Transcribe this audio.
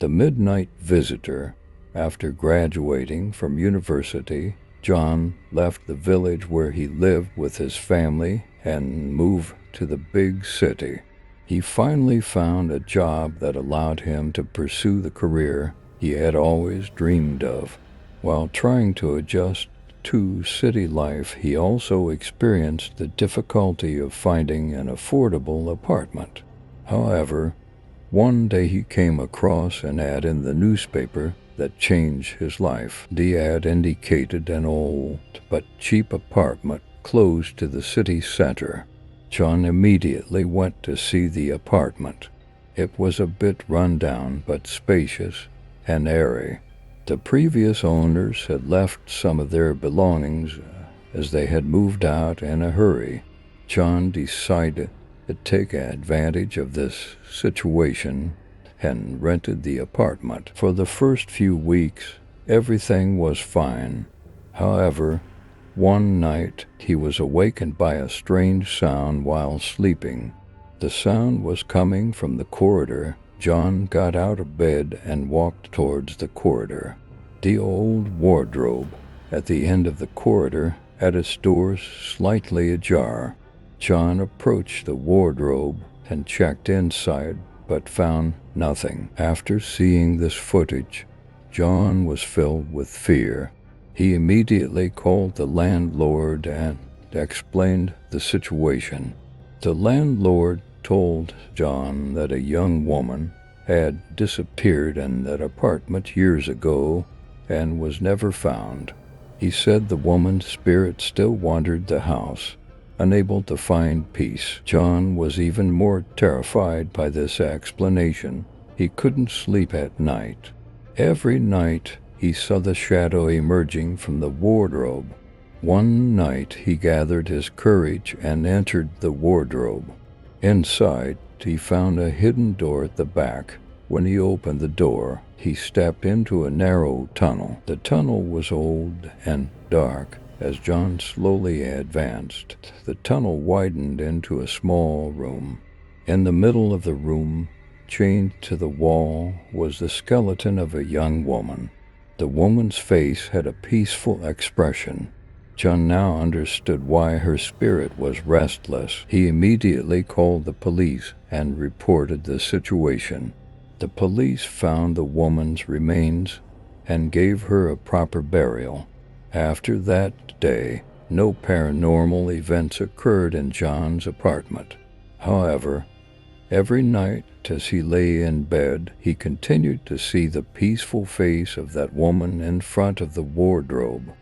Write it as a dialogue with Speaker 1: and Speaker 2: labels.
Speaker 1: The midnight visitor. After graduating from university, John left the village where he lived with his family and moved to the big city. He finally found a job that allowed him to pursue the career he had always dreamed of. While trying to adjust to city life, he also experienced the difficulty of finding an affordable apartment. However, one day he came across an ad in the newspaper that changed his life. The ad indicated an old but cheap apartment close to the city center. John immediately went to see the apartment. It was a bit run down but spacious and airy. The previous owners had left some of their belongings as they had moved out in a hurry. John decided to take advantage of this situation and rented the apartment. For the first few weeks, everything was fine. However, one night he was awakened by a strange sound while sleeping. The sound was coming from the corridor. John got out of bed and walked towards the corridor. The old wardrobe at the end of the corridor had its doors slightly ajar. John approached the wardrobe and checked inside, but found nothing. After seeing this footage, John was filled with fear. He immediately called the landlord and explained the situation. The landlord told John that a young woman had disappeared in that apartment years ago and was never found. He said the woman's spirit still wandered the house, unable to find peace. John was even more terrified by this explanation. He couldn't sleep at night. Every night he saw the shadow emerging from the wardrobe. One night he gathered his courage and entered the wardrobe. Inside, he found a hidden door at the back. When he opened the door, he stepped into a narrow tunnel. The tunnel was old and dark. As John slowly advanced, the tunnel widened into a small room. In the middle of the room, chained to the wall, was the skeleton of a young woman. The woman's face had a peaceful expression. John now understood why her spirit was restless. He immediately called the police and reported the situation. The police found the woman's remains and gave her a proper burial. After that day, no paranormal events occurred in John's apartment. However, every night as he lay in bed, he continued to see the peaceful face of that woman in front of the wardrobe.